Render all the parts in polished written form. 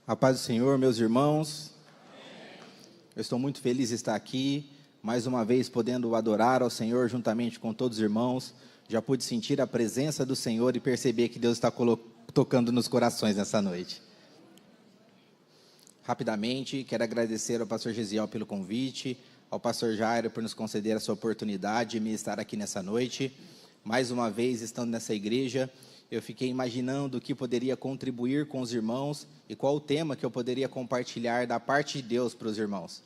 A paz do Senhor, meus irmãos. Eu estou muito feliz de estar aqui, mais uma vez podendo adorar ao Senhor juntamente com todos os irmãos. Já pude sentir a presença do Senhor e perceber que Deus está tocando nos corações nessa noite. Rapidamente, quero agradecer ao pastor Gesiel pelo convite, ao pastor Jairo por nos conceder essa oportunidade de me estar aqui nessa noite. Mais uma vez, estando nessa igreja, eu fiquei imaginando o que poderia contribuir com os irmãos e qual o tema que eu poderia compartilhar da parte de Deus para os irmãos.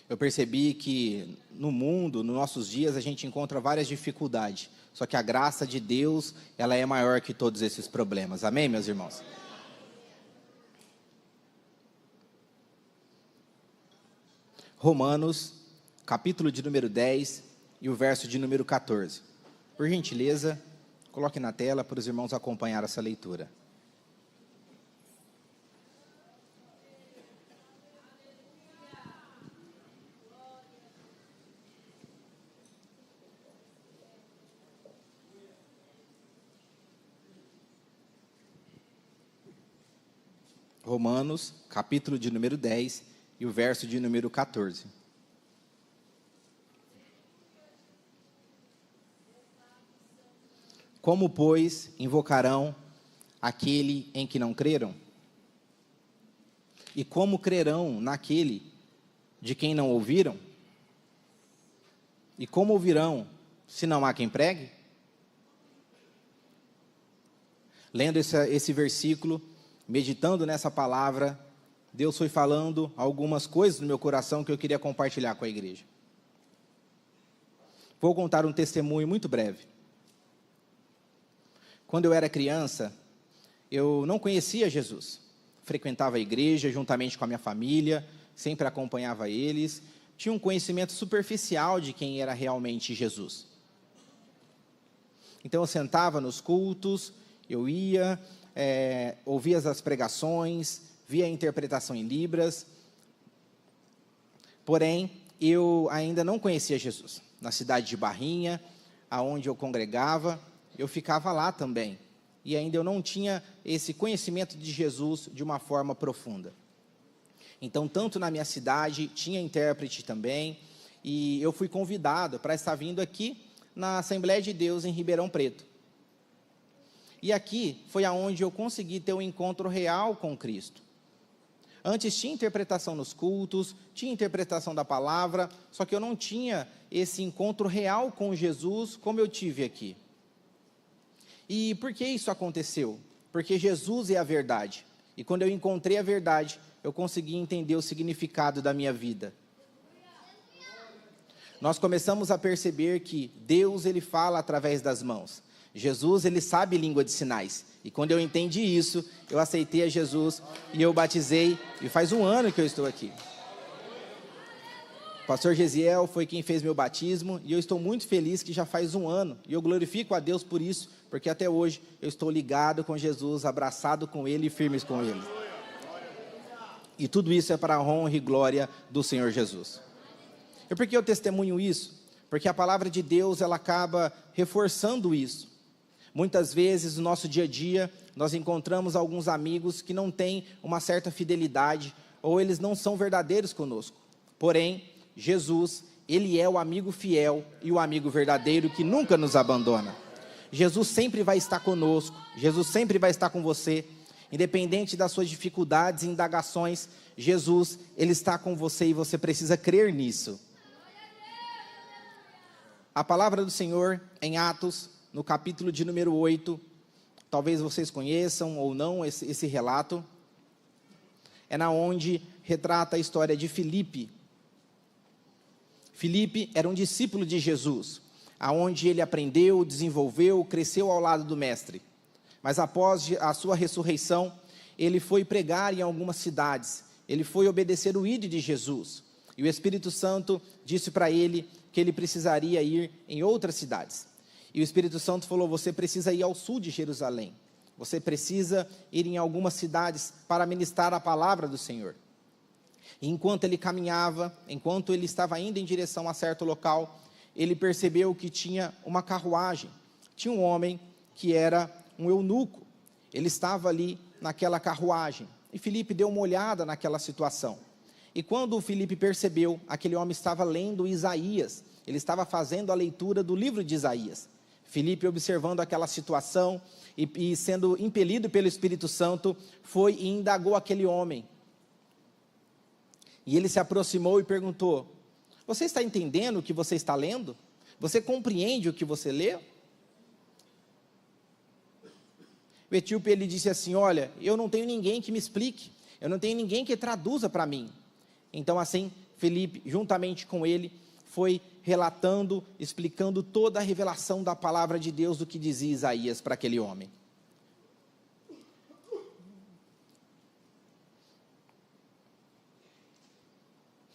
Eu percebi que no mundo, nos nossos dias, a gente encontra várias dificuldades, só que a graça de Deus, ela é maior que todos esses problemas. Amém, meus irmãos? Romanos, capítulo de número 10 e o verso de número 14. Por gentileza, coloque na tela para os irmãos acompanhar essa leitura. Romanos, capítulo de número 10 e o verso de número 14. Como, pois, invocarão aquele em que não creram? E como crerão naquele de quem não ouviram? E como ouvirão, se não há quem pregue? Lendo esse versículo, meditando nessa palavra, Deus foi falando algumas coisas no meu coração que eu queria compartilhar com a igreja. Vou contar um testemunho muito breve. Quando eu era criança, eu não conhecia Jesus. Frequentava a igreja juntamente com a minha família, sempre acompanhava eles. Tinha um conhecimento superficial de quem era realmente Jesus. Então eu sentava nos cultos, eu ia, ouvia as pregações, via a interpretação em Libras. Porém, eu ainda não conhecia Jesus. Na cidade de Barrinha, aonde eu congregava, eu ficava lá também, e ainda eu não tinha esse conhecimento de Jesus de uma forma profunda. Então, tanto na minha cidade, tinha intérprete também, e eu fui convidado para estar vindo aqui na Assembleia de Deus em Ribeirão Preto. E aqui foi aonde eu consegui ter um encontro real com Cristo. Antes tinha interpretação nos cultos, tinha interpretação da palavra, só que eu não tinha esse encontro real com Jesus como eu tive aqui. E por que isso aconteceu? Porque Jesus é a verdade. E quando eu encontrei a verdade, eu consegui entender o significado da minha vida. Nós começamos a perceber que Deus, Ele fala através das mãos. Jesus, Ele sabe língua de sinais. E quando eu entendi isso, eu aceitei a Jesus e eu batizei. E faz 1 ano que eu estou aqui. O pastor Gesiel foi quem fez meu batismo, e eu estou muito feliz que já faz 1 ano, e eu glorifico a Deus por isso, porque até hoje eu estou ligado com Jesus, abraçado com Ele e firmes com Ele. E tudo isso é para a honra e glória do Senhor Jesus. E por que eu testemunho isso? Porque a palavra de Deus, ela acaba reforçando isso. Muitas vezes, no nosso dia a dia, nós encontramos alguns amigos que não têm uma certa fidelidade, ou eles não são verdadeiros conosco. Porém, Jesus, Ele é o amigo fiel e o amigo verdadeiro que nunca nos abandona. Jesus sempre vai estar conosco, Jesus sempre vai estar com você, independente das suas dificuldades e indagações, Jesus, Ele está com você e você precisa crer nisso. A palavra do Senhor em Atos, no capítulo de número 8, talvez vocês conheçam ou não esse relato, é na onde retrata a história de Filipe. Filipe era um discípulo de Jesus, aonde ele aprendeu, desenvolveu, cresceu ao lado do mestre. Mas após a sua ressurreição, ele foi pregar em algumas cidades, ele foi obedecer o ídolo de Jesus. E o Espírito Santo disse para ele que ele precisaria ir em outras cidades. E o Espírito Santo falou: você precisa ir ao sul de Jerusalém, você precisa ir em algumas cidades para ministrar a palavra do Senhor. E enquanto ele caminhava, enquanto ele estava indo em direção a certo local, ele percebeu que tinha uma carruagem. Tinha um homem que era um eunuco. ele estava ali naquela carruagem, e Filipe deu uma olhada naquela situação. E quando o Filipe percebeu, aquele homem estava lendo Isaías, ele estava fazendo a leitura do livro de Isaías. Filipe, observando aquela situação e sendo impelido pelo Espírito Santo, foi e indagou aquele homem. E ele se aproximou e perguntou: você está entendendo o que você está lendo? Você compreende o que você lê? O etíope, ele disse assim: olha, eu não tenho ninguém que me explique, eu não tenho ninguém que traduza para mim. Então assim, Filipe, juntamente com ele, foi relatando, explicando toda a revelação da palavra de Deus, do que dizia Isaías para aquele homem.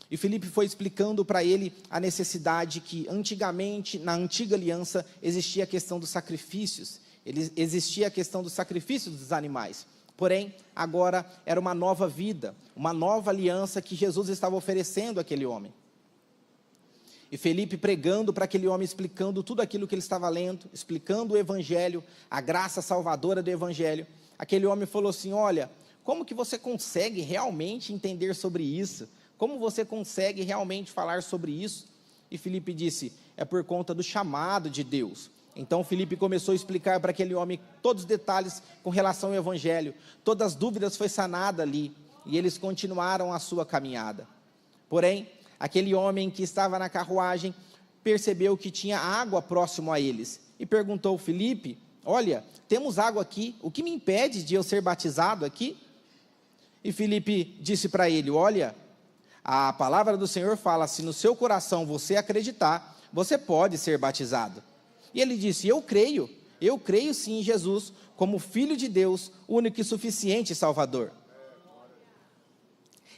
E Filipe foi explicando para ele a necessidade que antigamente, na antiga aliança, existia a questão dos sacrifícios, existia a questão dos sacrifícios dos animais. Porém, agora era uma nova vida, uma nova aliança que Jesus estava oferecendo àquele homem. E Filipe pregando para aquele homem, explicando tudo aquilo que ele estava lendo, explicando o Evangelho, a graça salvadora do Evangelho. Aquele homem falou assim: olha, como que você consegue realmente entender sobre isso? Como você consegue realmente falar sobre isso? E Filipe disse: é por conta do chamado de Deus. Então Filipe começou a explicar para aquele homem todos os detalhes com relação ao Evangelho. Todas as dúvidas foi sanada ali, e eles continuaram a sua caminhada. Porém, aquele homem que estava na carruagem percebeu que tinha água próximo a eles e perguntou: Filipe, olha, temos água aqui, o que me impede de eu ser batizado aqui? E Filipe disse para ele: olha, a palavra do Senhor fala, se no seu coração você acreditar, você pode ser batizado. E ele disse: eu creio sim em Jesus, como Filho de Deus, único e suficiente Salvador.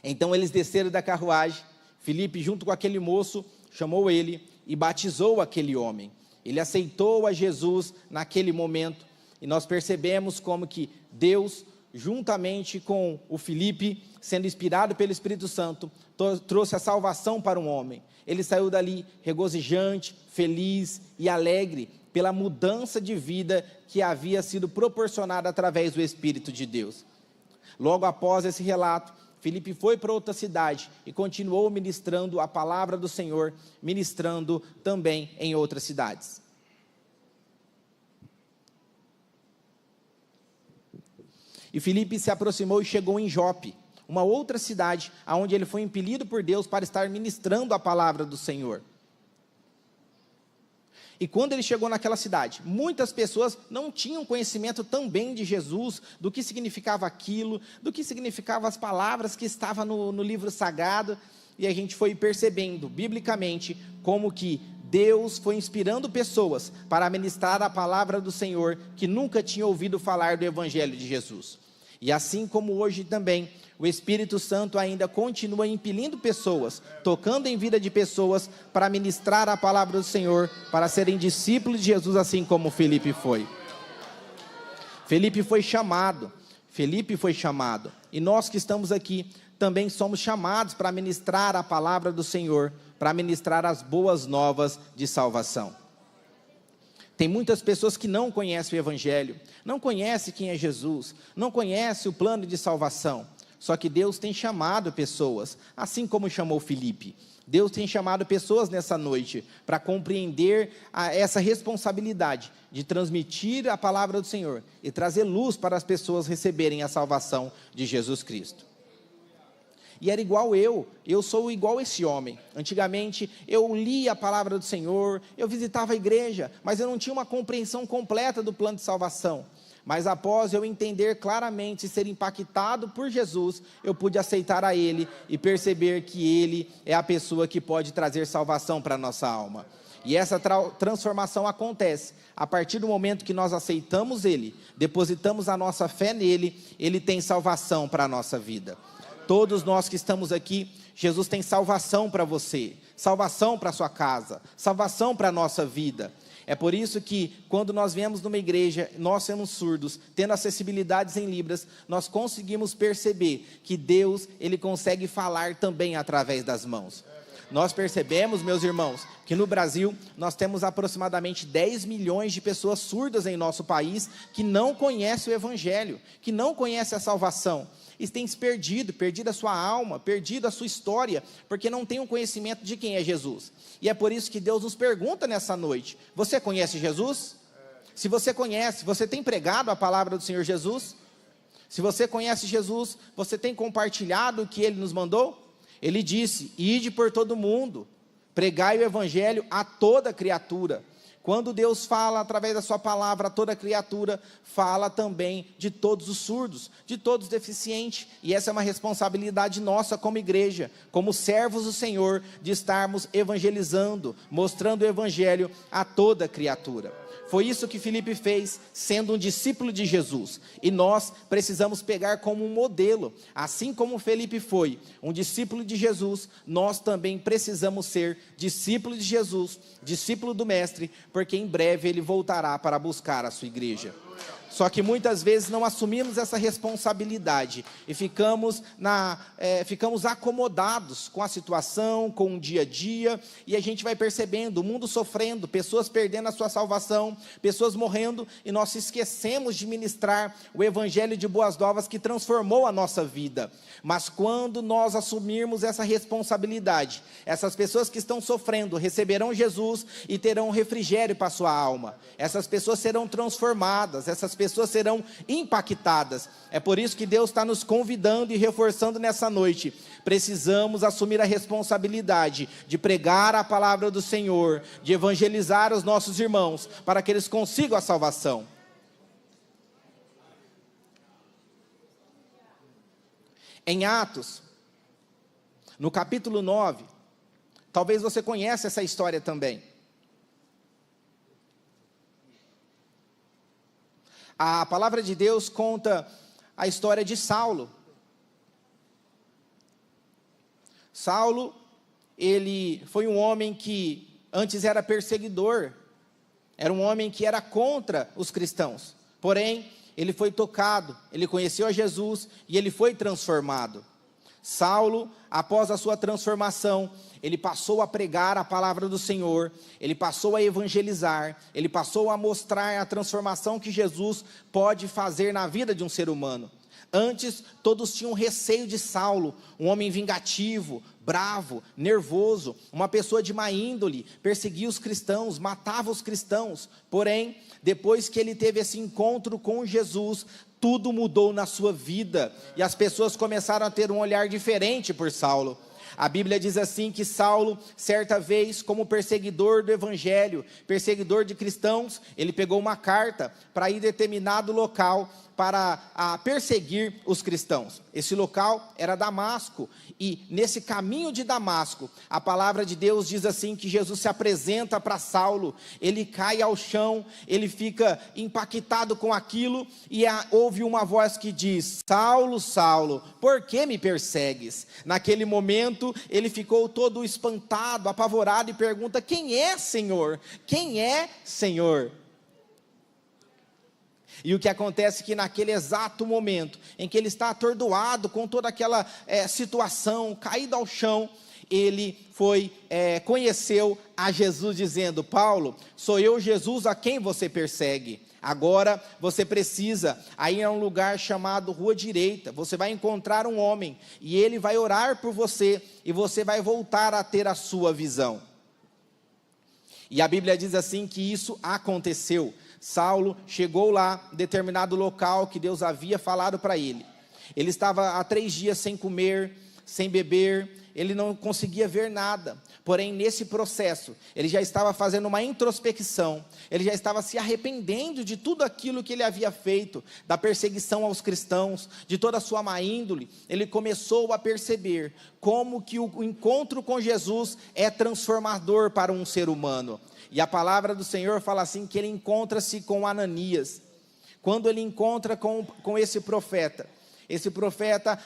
Então eles desceram da carruagem, Filipe, junto com aquele moço, chamou ele e batizou aquele homem. Ele aceitou a Jesus naquele momento, e nós percebemos como que Deus, juntamente com o Filipe, sendo inspirado pelo Espírito Santo, trouxe a salvação para um homem. Ele saiu dali regozijante, feliz e alegre pela mudança de vida que havia sido proporcionada através do Espírito de Deus. Logo após esse relato, Filipe foi para outra cidade e continuou ministrando a palavra do Senhor, ministrando também em outras cidades. E Filipe se aproximou e chegou em Jope, uma outra cidade, onde ele foi impelido por Deus para estar ministrando a palavra do Senhor. E quando ele chegou naquela cidade, muitas pessoas não tinham conhecimento também de Jesus, do que significava aquilo, do que significavam as palavras que estavam no livro sagrado, e a gente foi percebendo, biblicamente, como que Deus foi inspirando pessoas para ministrar a palavra do Senhor, que nunca tinham ouvido falar do Evangelho de Jesus. E assim como hoje também, o Espírito Santo ainda continua impelindo pessoas, tocando em vida de pessoas, para ministrar a palavra do Senhor, para serem discípulos de Jesus, assim como Filipe foi. Filipe foi chamado, e nós que estamos aqui, também somos chamados para ministrar a palavra do Senhor, para ministrar as boas novas de salvação. Tem muitas pessoas que não conhecem o Evangelho, não conhecem quem é Jesus, não conhecem o plano de salvação. Só que Deus tem chamado pessoas, assim como chamou Filipe. Deus tem chamado pessoas nessa noite para compreender essa responsabilidade de transmitir a palavra do Senhor e trazer luz para as pessoas receberem a salvação de Jesus Cristo. E era igual eu sou igual esse homem. Antigamente eu lia a palavra do Senhor, eu visitava a igreja, mas eu não tinha uma compreensão completa do plano de salvação. Mas após eu entender claramente e ser impactado por Jesus, eu pude aceitar a Ele e perceber que Ele é a pessoa que pode trazer salvação para a nossa alma. E essa transformação acontece a partir do momento que nós aceitamos Ele, depositamos a nossa fé nele, Ele tem salvação para a nossa vida. Todos nós que estamos aqui, Jesus tem salvação para você, salvação para a sua casa, salvação para a nossa vida. É por isso que, quando nós viemos numa igreja, nós somos surdos, tendo acessibilidades em Libras, nós conseguimos perceber que Deus, Ele consegue falar também através das mãos. Nós percebemos, meus irmãos, que no Brasil nós temos aproximadamente 10 milhões de pessoas surdas em nosso país que não conhecem o Evangelho, que não conhecem a salvação. E tem se perdido a sua alma, perdido a sua história, porque não tem um conhecimento de quem é Jesus. E é por isso que Deus nos pergunta nessa noite: você conhece Jesus? Se você conhece, você tem pregado a palavra do Senhor Jesus? Se você conhece Jesus, você tem compartilhado o que Ele nos mandou? Ele disse: ide por todo mundo, pregai o Evangelho a toda criatura. Quando Deus fala através da sua palavra a toda criatura, fala também de todos os surdos, de todos os deficientes. E essa é uma responsabilidade nossa como igreja, como servos do Senhor, de estarmos evangelizando, mostrando o Evangelho a toda criatura. Foi isso que Filipe fez, sendo um discípulo de Jesus. E nós precisamos pegar como um modelo. Assim como Filipe foi um discípulo de Jesus, nós também precisamos ser discípulos de Jesus, discípulo do Mestre, porque em breve Ele voltará para buscar a sua igreja. Só que muitas vezes não assumimos essa responsabilidade e ficamos acomodados com a situação, com o dia a dia, e a gente vai percebendo o mundo sofrendo, pessoas perdendo a sua salvação, pessoas morrendo, e nós esquecemos de ministrar o Evangelho de Boas Novas que transformou a nossa vida. Mas quando nós assumirmos essa responsabilidade, essas pessoas que estão sofrendo receberão Jesus e terão refrigério para a sua alma. Essas pessoas serão transformadas, essas pessoas serão impactadas. É por isso que Deus está nos convidando e reforçando nessa noite. Precisamos assumir a responsabilidade de pregar a palavra do Senhor, de evangelizar os nossos irmãos, para que eles consigam a salvação. Em Atos, no capítulo 9, talvez você conheça essa história também. A palavra de Deus conta a história de Saulo. Saulo, ele foi um homem que antes era perseguidor, era um homem que era contra os cristãos, porém, ele foi tocado, ele conheceu a Jesus e ele foi transformado. Saulo, após a sua transformação, ele passou a pregar a palavra do Senhor, ele passou a evangelizar, ele passou a mostrar a transformação que Jesus pode fazer na vida de um ser humano. Antes, todos tinham receio de Saulo, um homem vingativo, bravo, nervoso, uma pessoa de má índole, perseguia os cristãos, matava os cristãos. Porém, depois que ele teve esse encontro com Jesus, tudo mudou na sua vida, e as pessoas começaram a ter um olhar diferente por Saulo. A Bíblia diz assim que Saulo, certa vez, como perseguidor do Evangelho, perseguidor de cristãos, ele pegou uma carta para ir em determinado local para perseguir os cristãos. Esse local era Damasco, e nesse caminho de Damasco, a palavra de Deus diz assim que Jesus se apresenta para Saulo, ele cai ao chão, ele fica impactado com aquilo, e ouve uma voz que diz: Saulo, Saulo, por que me persegues? Naquele momento, ele ficou todo espantado, apavorado, e pergunta: quem é, Senhor? Quem é, Senhor? E o que acontece é que naquele exato momento, em que ele está atordoado com toda aquela situação, caído ao chão, ele conheceu a Jesus dizendo: Paulo, sou eu, Jesus, a quem você persegue. Agora você precisa ir a um lugar chamado Rua Direita, você vai encontrar um homem, e ele vai orar por você, e você vai voltar a ter a sua visão. E a Bíblia diz assim que isso aconteceu. Saulo chegou lá, em determinado local que Deus havia falado para ele. Ele estava há 3 dias sem comer, sem beber, ele não conseguia ver nada. Porém, nesse processo, ele já estava fazendo uma introspecção, ele já estava se arrependendo de tudo aquilo que ele havia feito, da perseguição aos cristãos, de toda a sua má índole. Ele começou a perceber como que o encontro com Jesus é transformador para um ser humano. E a palavra do Senhor fala assim, que ele encontra-se com Ananias. Quando ele encontra com esse profeta,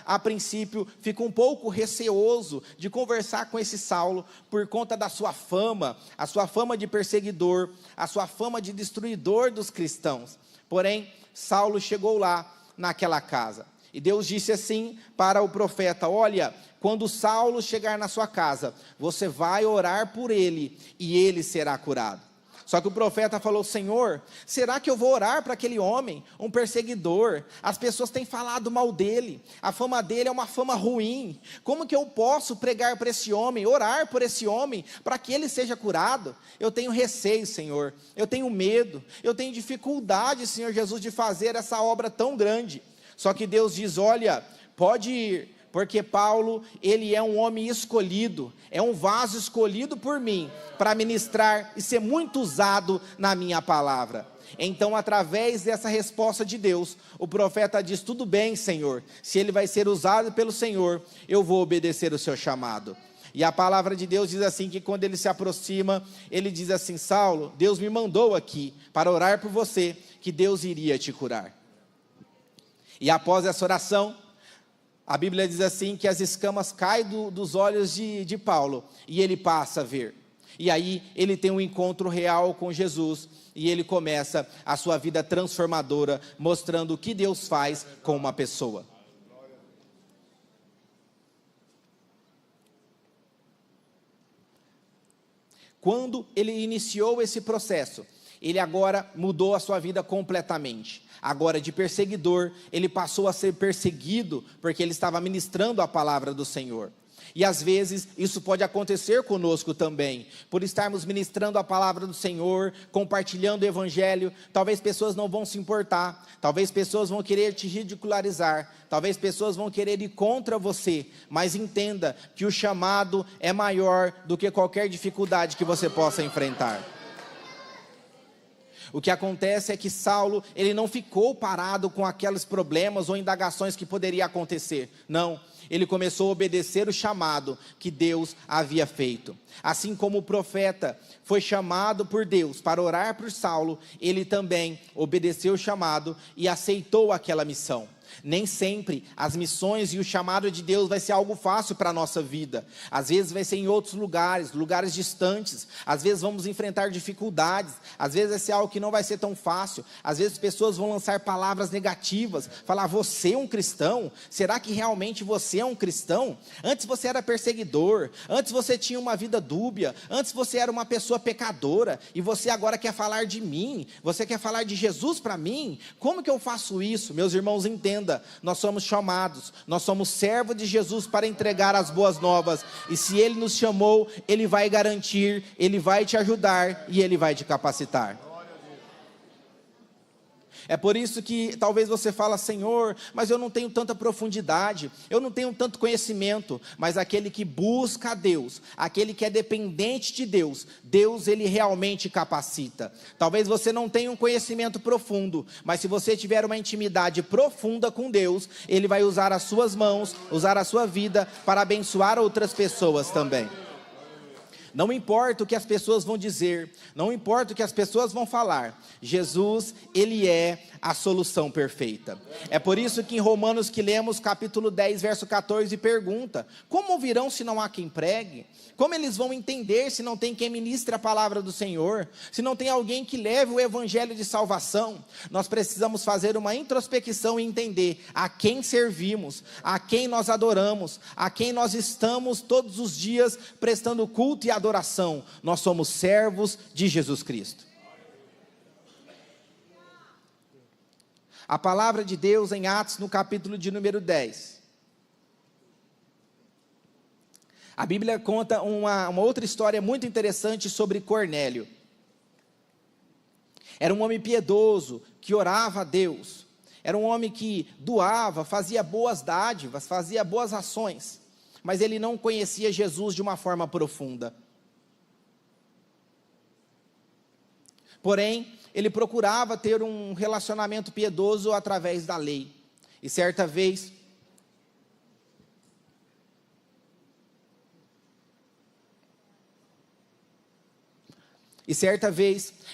a princípio, fica um pouco receoso de conversar com esse Saulo, por conta da sua fama, a sua fama de perseguidor, a sua fama de destruidor dos cristãos. Porém, Saulo chegou lá naquela casa. E Deus disse assim para o profeta: olha, quando Saulo chegar na sua casa, você vai orar por ele e ele será curado. Só que o profeta falou: Senhor, será que eu vou orar para aquele homem, um perseguidor? As pessoas têm falado mal dele, a fama dele é uma fama ruim. Como que eu posso pregar para esse homem, orar por esse homem, para que ele seja curado? Eu tenho receio, Senhor, eu tenho medo, eu tenho dificuldade, Senhor Jesus, de fazer essa obra tão grande. Só que Deus diz: olha, pode ir, porque Paulo, ele é um homem escolhido, é um vaso escolhido por mim, para ministrar e ser muito usado na minha palavra. Então, através dessa resposta de Deus, o profeta diz: tudo bem, Senhor, se ele vai ser usado pelo Senhor, eu vou obedecer o seu chamado. E a palavra de Deus diz assim, que quando ele se aproxima, ele diz assim: Saulo, Deus me mandou aqui para orar por você, que Deus iria te curar. E após essa oração, a Bíblia diz assim, que as escamas caem dos olhos de Paulo, e ele passa a ver. E aí ele tem um encontro real com Jesus, e ele começa a sua vida transformadora, mostrando o que Deus faz com uma pessoa. Quando ele iniciou esse processo, ele agora mudou a sua vida completamente. Agora, de perseguidor, ele passou a ser perseguido, porque ele estava ministrando a palavra do Senhor. E às vezes, isso pode acontecer conosco também, por estarmos ministrando a palavra do Senhor, compartilhando o Evangelho. Talvez pessoas não vão se importar, talvez pessoas vão querer te ridicularizar, talvez pessoas vão querer ir contra você, mas entenda que o chamado é maior do que qualquer dificuldade que você possa enfrentar. O que acontece é que Saulo, ele não ficou parado com aqueles problemas ou indagações que poderia acontecer. Não, ele começou a obedecer o chamado que Deus havia feito. Assim como o profeta foi chamado por Deus para orar por Saulo, ele também obedeceu o chamado e aceitou aquela missão. Nem sempre as missões e o chamado de Deus vai ser algo fácil para a nossa vida. Às vezes vai ser em outros lugares distantes. Às vezes vamos enfrentar dificuldades. Às vezes vai ser algo que não vai ser tão fácil. Às vezes pessoas vão lançar palavras negativas, falar: você é um cristão? Será que realmente você é um cristão? Antes você era perseguidor, antes você tinha uma vida dúbia, antes você era uma pessoa pecadora, e você agora quer falar de mim, você quer falar de Jesus para mim? Como que eu faço isso? Meus irmãos, entendam. Nós somos chamados, nós somos servos de Jesus para entregar as boas novas, e se Ele nos chamou, Ele vai garantir, Ele vai te ajudar e Ele vai te capacitar. É por isso que talvez você fala: Senhor, mas eu não tenho tanta profundidade, eu não tenho tanto conhecimento. Mas aquele que busca a Deus, aquele que é dependente de Deus, Deus, Ele realmente capacita. Talvez você não tenha um conhecimento profundo, mas se você tiver uma intimidade profunda com Deus, Ele vai usar as suas mãos, usar a sua vida para abençoar outras pessoas também. Não importa o que as pessoas vão dizer, não importa o que as pessoas vão falar, Jesus, Ele é a solução perfeita. É por isso que em Romanos, que lemos capítulo 10, verso 14, pergunta: como ouvirão se não há quem pregue? Como eles vão entender se não tem quem ministre a palavra do Senhor? Se não tem alguém que leve o evangelho de salvação? Nós precisamos fazer uma introspecção e entender a quem servimos, a quem nós adoramos, a quem nós estamos todos os dias prestando culto e adoração. Nós somos servos de Jesus Cristo. A palavra de Deus em Atos, no capítulo de número 10. A Bíblia conta uma outra história muito interessante sobre Cornélio. Era um homem piedoso, que orava a Deus. Era um homem que doava, fazia boas dádivas, fazia boas ações. Mas ele não conhecia Jesus de uma forma profunda. Porém, ele procurava ter um relacionamento piedoso através da lei. E certa vez,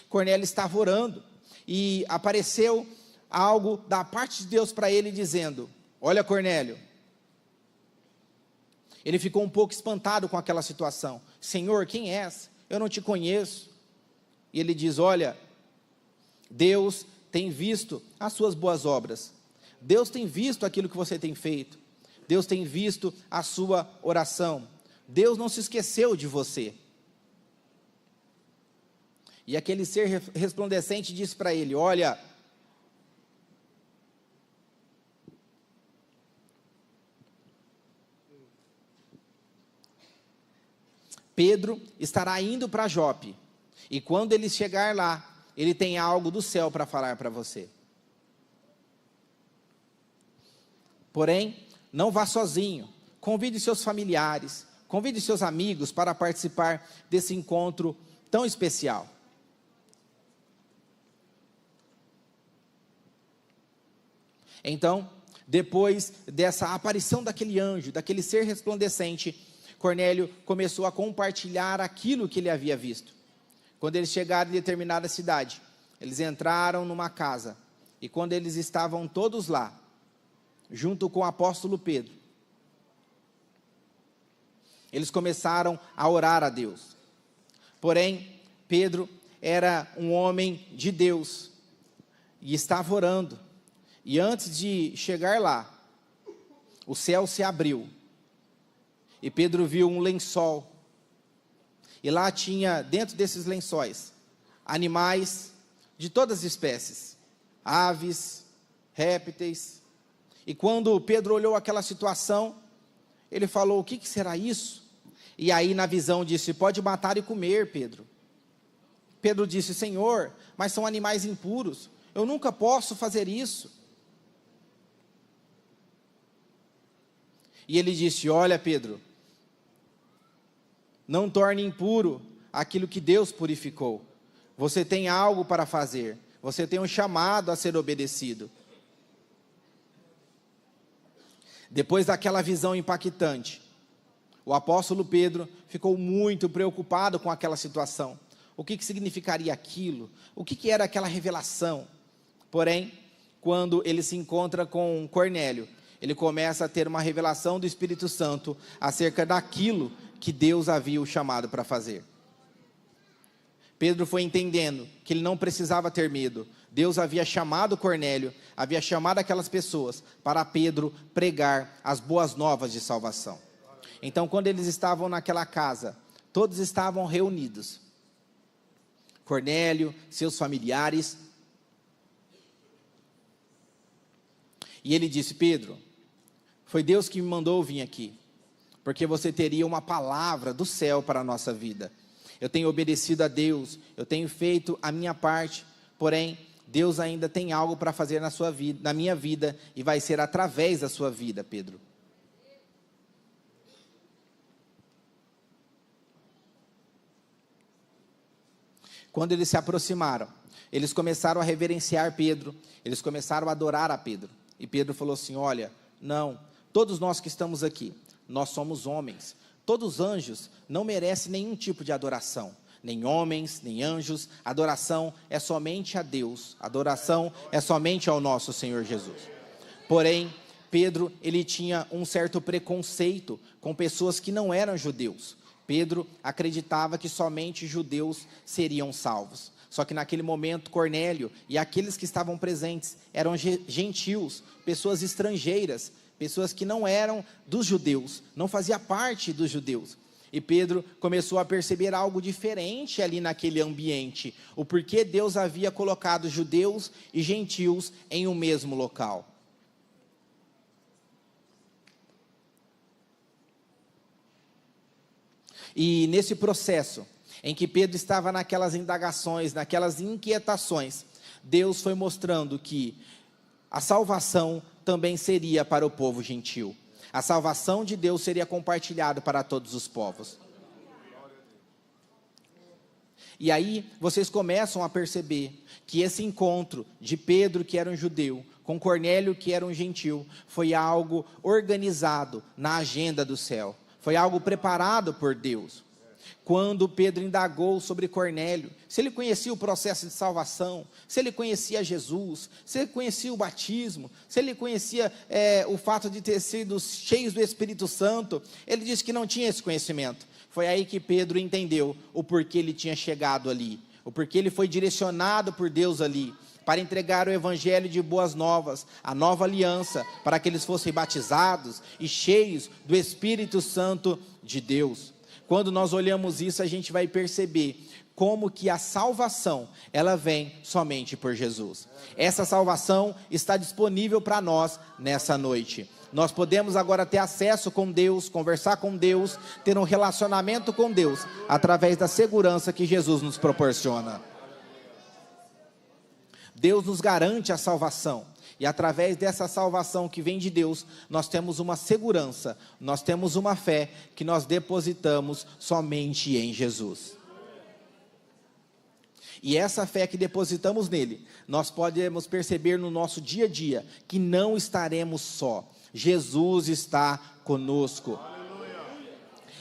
Cornélio estava orando, e apareceu algo da parte de Deus para ele, dizendo: olha, Cornélio. Ele ficou um pouco espantado com aquela situação. Senhor, quem és? Eu não te conheço. E ele diz: olha, Deus tem visto as suas boas obras. Deus tem visto aquilo que você tem feito. Deus tem visto a sua oração. Deus não se esqueceu de você. E aquele ser resplandecente disse para ele: olha, Pedro estará indo para Jope, e quando ele chegar lá, ele tem algo do céu para falar para você. Porém, não vá sozinho, convide seus familiares, convide seus amigos para participar desse encontro tão especial. Então, depois dessa aparição daquele anjo, daquele ser resplandecente, Cornélio começou a compartilhar aquilo que ele havia visto. Quando eles chegaram em determinada cidade, eles entraram numa casa, e quando eles estavam todos lá, junto com o apóstolo Pedro, eles começaram a orar a Deus. Porém, Pedro era um homem de Deus, e estava orando, e antes de chegar lá, o céu se abriu, e Pedro viu um lençol, e lá tinha, dentro desses lençóis, animais de todas as espécies, aves, répteis. E quando Pedro olhou aquela situação, ele falou: o que será isso? E aí na visão disse: pode matar e comer, Pedro. Pedro disse: Senhor, mas são animais impuros, eu nunca posso fazer isso. E ele disse: olha, Pedro, não torne impuro aquilo que Deus purificou. Você tem algo para fazer, você tem um chamado a ser obedecido. Depois daquela visão impactante, o apóstolo Pedro ficou muito preocupado com aquela situação. O que significaria aquilo? O que era aquela revelação? Porém, quando ele se encontra com Cornélio, ele começa a ter uma revelação do Espírito Santo acerca daquilo que Deus havia o chamado para fazer. Pedro foi entendendo que ele não precisava ter medo. Deus havia chamado Cornélio, havia chamado aquelas pessoas para Pedro pregar as boas novas de salvação. Então, quando eles estavam naquela casa, todos estavam reunidos. Cornélio, seus familiares. E ele disse: Pedro, foi Deus que me mandou vir aqui, porque você teria uma palavra do céu para a nossa vida. Eu tenho obedecido a Deus, eu tenho feito a minha parte, porém, Deus ainda tem algo para fazer na sua vida, na minha vida, e vai ser através da sua vida, Pedro. Quando eles se aproximaram, eles começaram a reverenciar Pedro, eles começaram a adorar a Pedro. E Pedro falou assim: olha, não, todos nós que estamos aqui, nós somos homens. Todos os anjos não merecem nenhum tipo de adoração. Nem homens, nem anjos. Adoração é somente a Deus. Adoração é somente ao nosso Senhor Jesus. Porém, Pedro, ele tinha um certo preconceito com pessoas que não eram judeus. Pedro acreditava que somente judeus seriam salvos. Só que naquele momento, Cornélio e aqueles que estavam presentes eram gentios, pessoas estrangeiras, pessoas que não eram dos judeus, não fazia parte dos judeus. E Pedro começou a perceber algo diferente ali naquele ambiente, o porquê Deus havia colocado judeus e gentios em um mesmo local. E nesse processo, em que Pedro estava naquelas indagações, naquelas inquietações, Deus foi mostrando que a salvação também seria para o povo gentil. A salvação de Deus seria compartilhada para todos os povos. E aí vocês começam a perceber que esse encontro de Pedro, que era um judeu, com Cornélio, que era um gentil, foi algo organizado na agenda do céu. Foi algo preparado por Deus. Quando Pedro indagou sobre Cornélio, se ele conhecia o processo de salvação, se ele conhecia Jesus, se ele conhecia o batismo, se ele conhecia o fato de ter sido cheios do Espírito Santo, ele disse que não tinha esse conhecimento. Foi aí que Pedro entendeu o porquê ele tinha chegado ali, o porquê ele foi direcionado por Deus ali. para entregar o evangelho de boas novas, a nova aliança, para que eles fossem batizados e cheios do Espírito Santo de Deus. Quando nós olhamos isso, a gente vai perceber como que a salvação, ela vem somente por Jesus. Essa salvação está disponível para nós nessa noite. Nós podemos agora ter acesso com Deus, conversar com Deus, ter um relacionamento com Deus, através da segurança que Jesus nos proporciona. Deus nos garante a salvação, e através dessa salvação que vem de Deus, nós temos uma segurança, nós temos uma fé que nós depositamos somente em Jesus. E essa fé que depositamos nele, nós podemos perceber no nosso dia a dia, que não estaremos só. Jesus está conosco.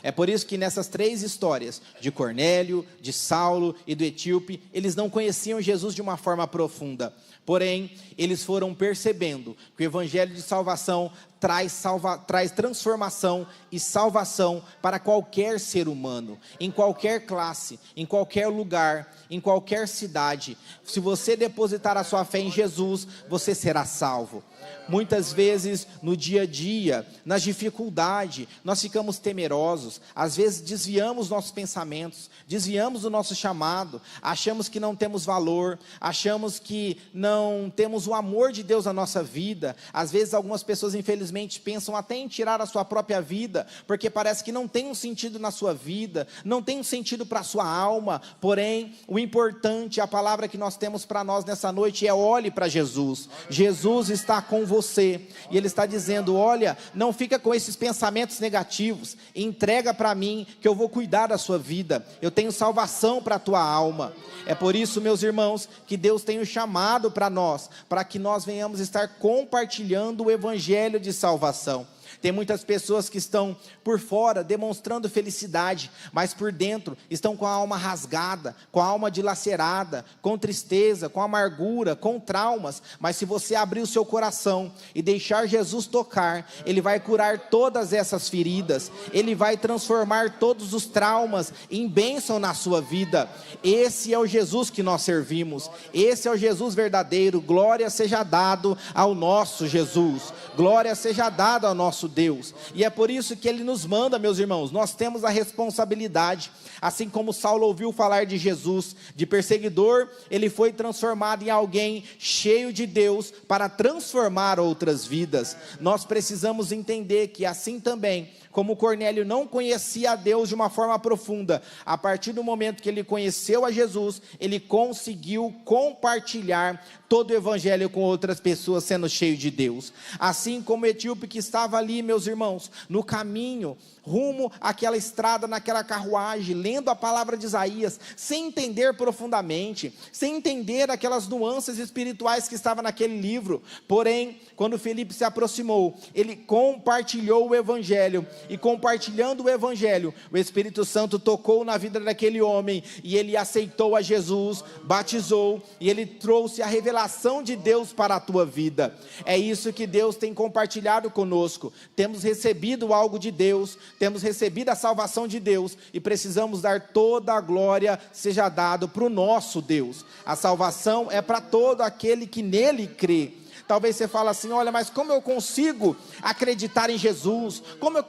É por isso que nessas 3 histórias, de Cornélio, de Saulo e do etíope, eles não conheciam Jesus de uma forma profunda. Porém, eles foram percebendo que o evangelho de salvação traz transformação e salvação para qualquer ser humano, em qualquer classe, em qualquer lugar, em qualquer cidade. Se você depositar a sua fé em Jesus, você será salvo. Muitas vezes no dia a dia, nas dificuldades, nós ficamos temerosos, às vezes desviamos nossos pensamentos, desviamos o nosso chamado, achamos que não temos valor, achamos que não temos o amor de Deus na nossa vida. Às vezes algumas pessoas infelizmente pensam até em tirar a sua própria vida, porque parece que não tem um sentido na sua vida, não tem um sentido para a sua alma. Porém, o importante, a palavra que nós temos para nós nessa noite é: olhe para Jesus. Jesus está com você, e Ele está dizendo: olha, não fica com esses pensamentos negativos, entrega para mim, que eu vou cuidar da sua vida, eu tenho salvação para a tua alma. É por isso, meus irmãos, que Deus tem um chamado para nós, para que nós venhamos estar compartilhando o evangelho de salvação. Tem muitas pessoas que estão por fora demonstrando felicidade, mas por dentro estão com a alma rasgada, com a alma dilacerada, com tristeza, com amargura, com traumas. Mas se você abrir o seu coração e deixar Jesus tocar, Ele vai curar todas essas feridas, Ele vai transformar todos os traumas em bênção na sua vida. Esse é o Jesus que nós servimos, esse é o Jesus verdadeiro. Glória seja dado ao nosso Jesus, glória seja dada ao nosso Deus. E é por isso que Ele nos manda, meus irmãos, nós temos a responsabilidade. Assim como Saulo ouviu falar de Jesus, de perseguidor, ele foi transformado em alguém cheio de Deus para transformar outras vidas. Nós precisamos entender que assim também, como Cornélio não conhecia a Deus de uma forma profunda, a partir do momento que ele conheceu a Jesus, ele conseguiu compartilhar todo o evangelho com outras pessoas, sendo cheio de Deus. Assim como o etíope que estava ali, meus irmãos, no caminho, rumo àquela estrada, naquela carruagem, lendo a palavra de Isaías, sem entender profundamente, sem entender aquelas nuances espirituais que estavam naquele livro. Porém, quando Felipe se aproximou, ele compartilhou o evangelho, e compartilhando o evangelho, o Espírito Santo tocou na vida daquele homem, e ele aceitou a Jesus, batizou, e ele trouxe a revelação de Deus para a tua vida. É isso que Deus tem compartilhado conosco. Temos recebido algo de Deus, temos recebido a salvação de Deus, e precisamos dar toda a glória seja dado para o nosso Deus. A salvação é para todo aquele que nele crê. Talvez você fale assim: olha, mas como eu consigo acreditar em Jesus? Como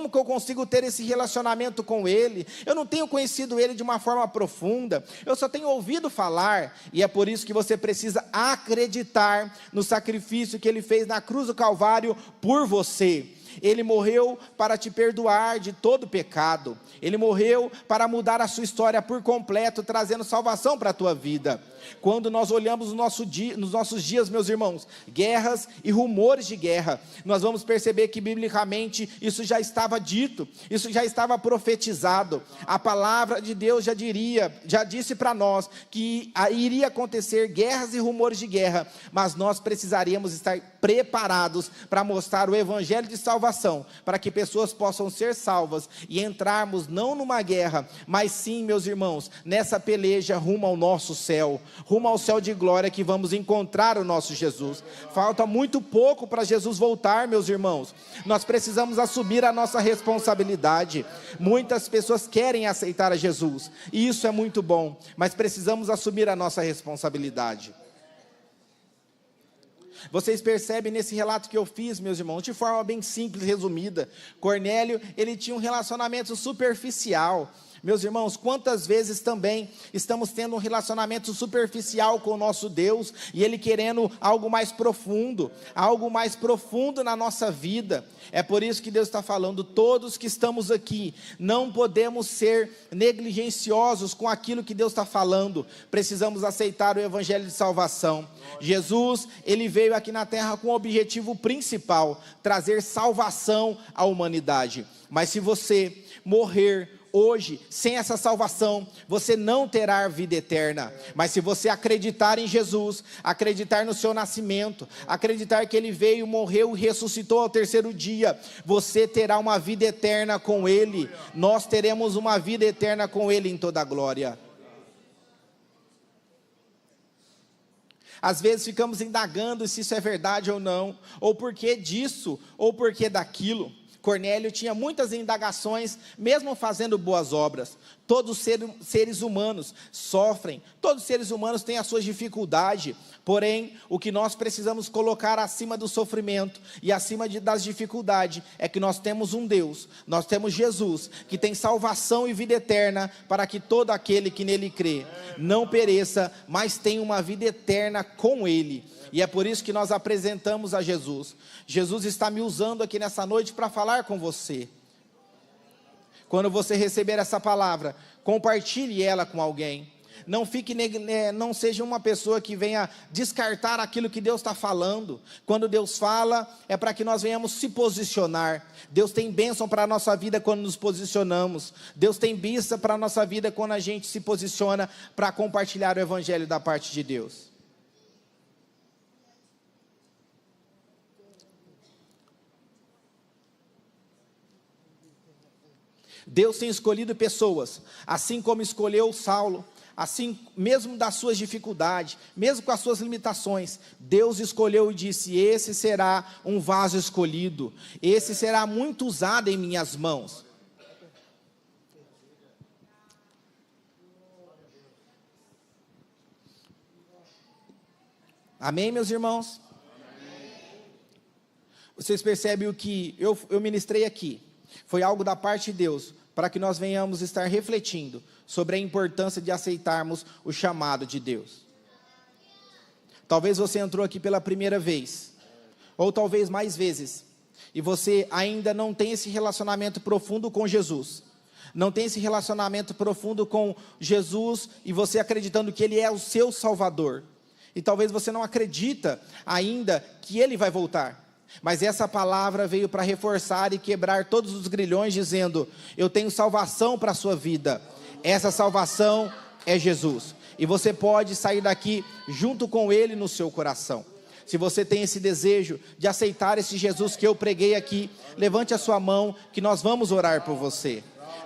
que eu consigo ter esse relacionamento com Ele? Eu não tenho conhecido Ele de uma forma profunda, eu só tenho ouvido falar. E é por isso que você precisa acreditar no sacrifício que Ele fez na cruz do Calvário por você. Ele morreu para te perdoar de todo pecado. Ele morreu para mudar a sua história por completo, trazendo salvação para a tua vida. Quando nós olhamos nos nossos dias, meus irmãos, guerras e rumores de guerra, nós vamos perceber que biblicamente isso já estava dito, isso já estava profetizado. A palavra de Deus já disse para nós que iria acontecer guerras e rumores de guerra, mas nós precisaríamos estar preparados para mostrar o evangelho de salvação, para que pessoas possam ser salvas e entrarmos não numa guerra, mas sim, meus irmãos, nessa peleja rumo ao nosso céu, rumo ao céu de glória, que vamos encontrar o nosso Jesus. Falta muito pouco para Jesus voltar, meus irmãos. Nós precisamos assumir a nossa responsabilidade. Muitas pessoas querem aceitar a Jesus, e isso é muito bom, mas precisamos assumir a nossa responsabilidade. Vocês percebem nesse relato que eu fiz, meus irmãos, de forma bem simples, resumida. Cornélio, ele tinha um relacionamento superficial. Meus irmãos, quantas vezes também estamos tendo um relacionamento superficial com o nosso Deus, e Ele querendo algo mais profundo na nossa vida. É por isso que Deus está falando, todos que estamos aqui, não podemos ser negligenciosos com aquilo que Deus está falando, precisamos aceitar o Evangelho de salvação. Jesus, Ele veio aqui na terra com o objetivo principal, trazer salvação à humanidade. Mas se você morrer hoje, sem essa salvação, você não terá vida eterna. Mas se você acreditar em Jesus, acreditar no seu nascimento, acreditar que Ele veio, morreu e ressuscitou ao terceiro dia, você terá uma vida eterna com Ele. Nós teremos uma vida eterna com Ele em toda a glória. Às vezes ficamos indagando se isso é verdade ou não, ou por que disso, ou por que daquilo. Cornélio tinha muitas indagações, mesmo fazendo boas obras. Todos seres humanos sofrem, todos os seres humanos têm as suas dificuldades, porém, o que nós precisamos colocar acima do sofrimento e acima das dificuldades, é que nós temos um Deus, nós temos Jesus, que tem salvação e vida eterna, para que todo aquele que nele crê, não pereça, mas tenha uma vida eterna com Ele. E é por isso que nós apresentamos a Jesus. Jesus está me usando aqui nessa noite para falar com você. Quando você receber essa palavra, compartilhe ela com alguém. Não seja uma pessoa que venha descartar aquilo que Deus está falando. Quando Deus fala, é para que nós venhamos se posicionar. Deus tem bênção para a nossa vida quando nos posicionamos. Deus tem bênção para a nossa vida quando a gente se posiciona para compartilhar o Evangelho da parte de Deus. Deus tem escolhido pessoas, assim como escolheu Saulo, assim mesmo das suas dificuldades, mesmo com as suas limitações, Deus escolheu e disse, esse será um vaso escolhido, esse será muito usado em minhas mãos. Amém, meus irmãos? Amém. Vocês percebem o que eu ministrei aqui? Foi algo da parte de Deus, para que nós venhamos estar refletindo sobre a importância de aceitarmos o chamado de Deus. Talvez você entrou aqui pela primeira vez, ou talvez mais vezes, e você ainda não tem esse relacionamento profundo com Jesus, não tem esse relacionamento profundo com Jesus, e você acreditando que Ele é o seu Salvador, e talvez você não acredita ainda que Ele vai voltar. Mas essa palavra veio para reforçar e quebrar todos os grilhões, dizendo, eu tenho salvação para a sua vida, essa salvação é Jesus, e você pode sair daqui junto com Ele no seu coração. Se você tem esse desejo de aceitar esse Jesus que eu preguei aqui, levante a sua mão, que nós vamos orar por você.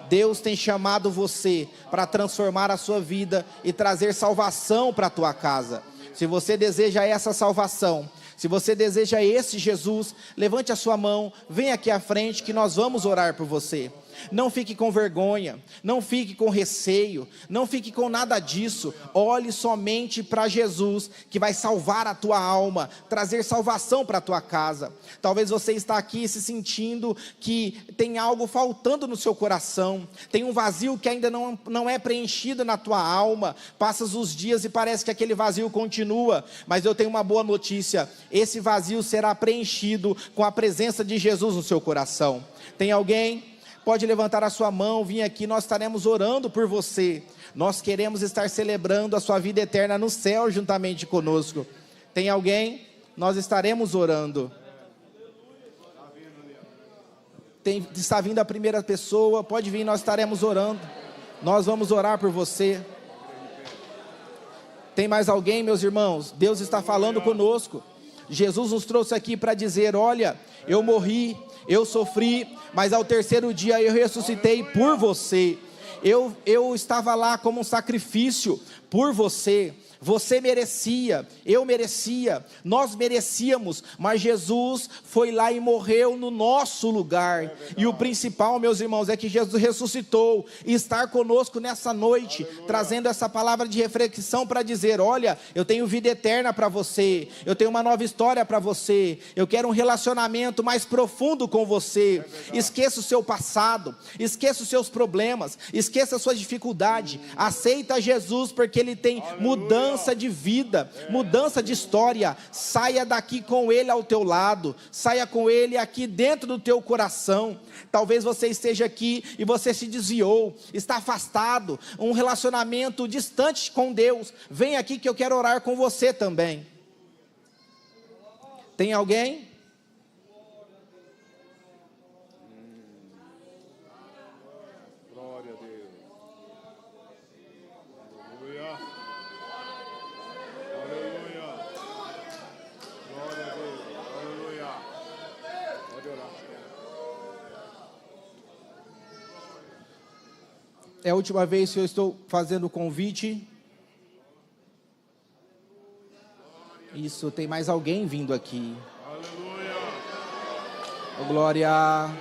Deus tem chamado você para transformar a sua vida e trazer salvação para a tua casa. Se você deseja essa salvação, se você deseja esse Jesus, levante a sua mão, vem aqui à frente que nós vamos orar por você. Não fique com vergonha, não fique com receio, não fique com nada disso. Olhe somente para Jesus, que vai salvar a tua alma, trazer salvação para a tua casa. Talvez você está aqui se sentindo que tem algo faltando no seu coração, tem um vazio que ainda não é preenchido na tua alma. Passas os dias e parece que aquele vazio continua, mas eu tenho uma boa notícia, esse vazio será preenchido com a presença de Jesus no seu coração. Tem alguém? Pode levantar a sua mão, vim aqui, nós estaremos orando por você. Nós queremos estar celebrando a sua vida eterna no céu juntamente conosco. Tem alguém? Nós estaremos orando. Está vindo a primeira pessoa, pode vir, nós estaremos orando. Nós vamos orar por você. Tem mais alguém, meus irmãos? Deus está falando conosco. Jesus nos trouxe aqui para dizer, olha, eu morri, eu sofri, mas ao terceiro dia eu ressuscitei por você. Eu estava lá como um sacrifício por você. Você merecia, eu merecia, nós merecíamos, mas Jesus foi lá e morreu no nosso lugar. E o principal, meus irmãos, é que Jesus ressuscitou e está conosco nessa noite, trazendo essa palavra de reflexão para dizer: olha, eu tenho vida eterna para você, eu tenho uma nova história para você, eu quero um relacionamento mais profundo com você. Esqueça o seu passado, esqueça os seus problemas, esqueça a sua dificuldade, aceita Jesus, porque Ele tem mudança de vida, mudança de história. Saia daqui com Ele ao teu lado, saia com Ele aqui dentro do teu coração. Talvez você esteja aqui e você se desviou, está afastado, um relacionamento distante com Deus. Vem aqui que eu quero orar com você também. Tem alguém? É a última vez que eu estou fazendo o convite. Isso, tem mais alguém vindo aqui. Aleluia. Oh, glória. Aleluia.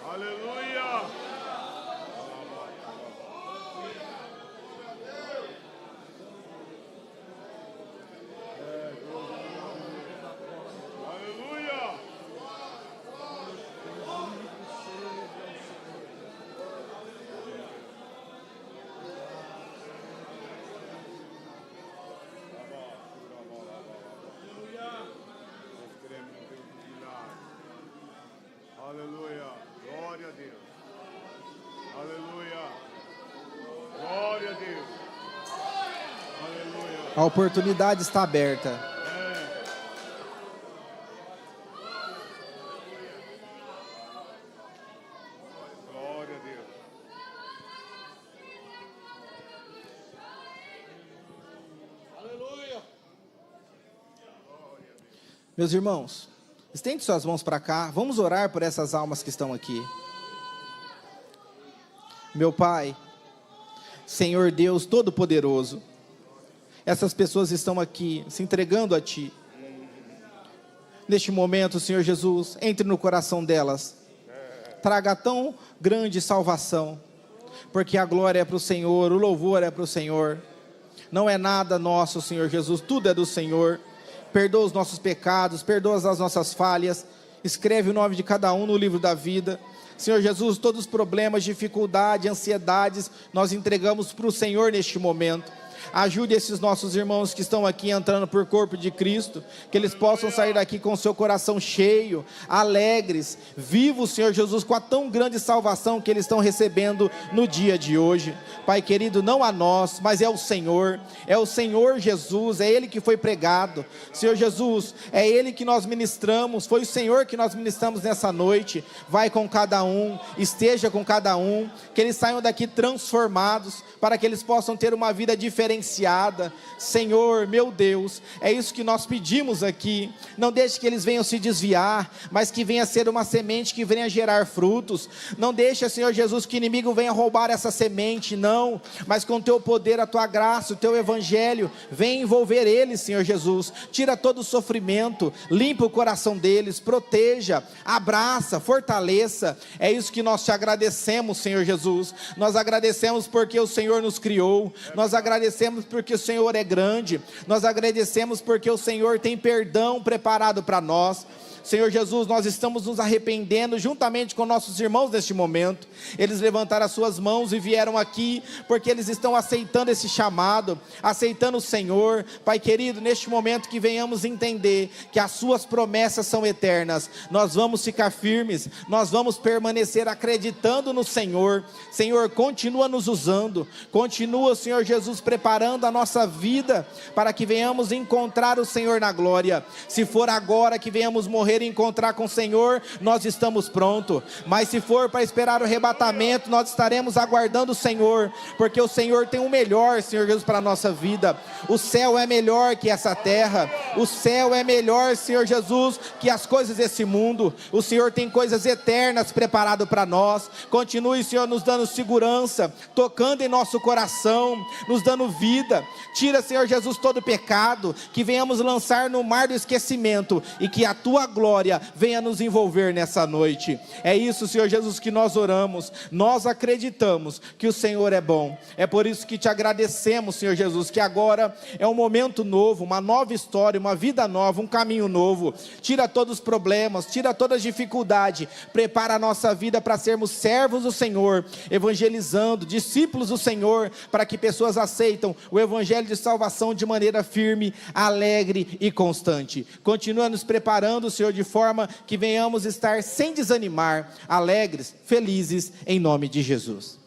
Aleluia. Aleluia, glória a Deus, aleluia, glória a Deus, aleluia. A oportunidade está aberta. Glória a Deus. Aleluia. Meus irmãos, estende suas mãos para cá, vamos orar por essas almas que estão aqui. Meu Pai, Senhor Deus Todo-Poderoso, essas pessoas estão aqui se entregando a Ti. Neste momento, Senhor Jesus, entre no coração delas, traga tão grande salvação, porque a glória é para o Senhor, o louvor é para o Senhor, não é nada nosso, Senhor Jesus, tudo é do Senhor. Perdoa os nossos pecados, perdoa as nossas falhas, escreve o nome de cada um no livro da vida. Senhor Jesus, todos os problemas, dificuldades, ansiedades, nós entregamos para o Senhor neste momento. Ajude esses nossos irmãos que estão aqui entrando por corpo de Cristo, que eles possam sair daqui com o seu coração cheio, alegres, vivos, Senhor Jesus, com a tão grande salvação que eles estão recebendo no dia de hoje. Pai querido, não a nós, mas é o Senhor Jesus, é Ele que foi pregado. Senhor Jesus, é Ele que nós ministramos, foi o Senhor que nós ministramos nessa noite. Vai com cada um, esteja com cada um, que eles saiam daqui transformados, para que eles possam ter uma vida diferenciada. Senhor, meu Deus, é isso que nós pedimos aqui. Não deixe que eles venham se desviar, mas que venha ser uma semente que venha gerar frutos. Não deixe, Senhor Jesus, que o inimigo venha roubar essa semente, não, mas com o teu poder, a tua graça, o teu evangelho, vem envolver eles, Senhor Jesus. Tira todo o sofrimento, limpa o coração deles, proteja, abraça, fortaleça. É isso que nós te agradecemos, Senhor Jesus. Nós agradecemos porque o Senhor nos criou, nós agradecemos porque o Senhor é grande, nós agradecemos porque o Senhor tem perdão preparado para nós. Senhor Jesus, nós estamos nos arrependendo juntamente com nossos irmãos neste momento. Eles levantaram as suas mãos e vieram aqui porque eles estão aceitando esse chamado, aceitando o Senhor. Pai querido, neste momento que venhamos entender que as suas promessas são eternas, nós vamos ficar firmes, nós vamos permanecer acreditando no Senhor. Senhor, continua nos usando, continua, Senhor Jesus, preparando a nossa vida para que venhamos encontrar o Senhor na glória. Se for agora que venhamos morrer morrer e encontrar com o Senhor, nós estamos prontos. Mas se for para esperar o arrebatamento, nós estaremos aguardando o Senhor, porque o Senhor tem o melhor, Senhor Jesus, para a nossa vida. O céu é melhor que essa terra, o céu é melhor, Senhor Jesus, que as coisas desse mundo. O Senhor tem coisas eternas preparado para nós. Continue, Senhor, nos dando segurança, tocando em nosso coração, nos dando vida. Tira, Senhor Jesus, todo pecado, que venhamos lançar no mar do esquecimento e que a tua glória venha nos envolver nessa noite. É isso, Senhor Jesus, que nós oramos. Nós acreditamos que o Senhor é bom. É por isso que te agradecemos, Senhor Jesus, que agora é um momento novo, uma nova história, uma vida nova, um caminho novo. Tira todos os problemas, tira todas as dificuldades, prepara a nossa vida para sermos servos do Senhor, evangelizando, discípulos do Senhor, para que pessoas aceitam o evangelho de salvação de maneira firme, alegre e constante. Continua nos preparando, Senhor, de forma que venhamos estar sem desanimar, alegres, felizes, em nome de Jesus.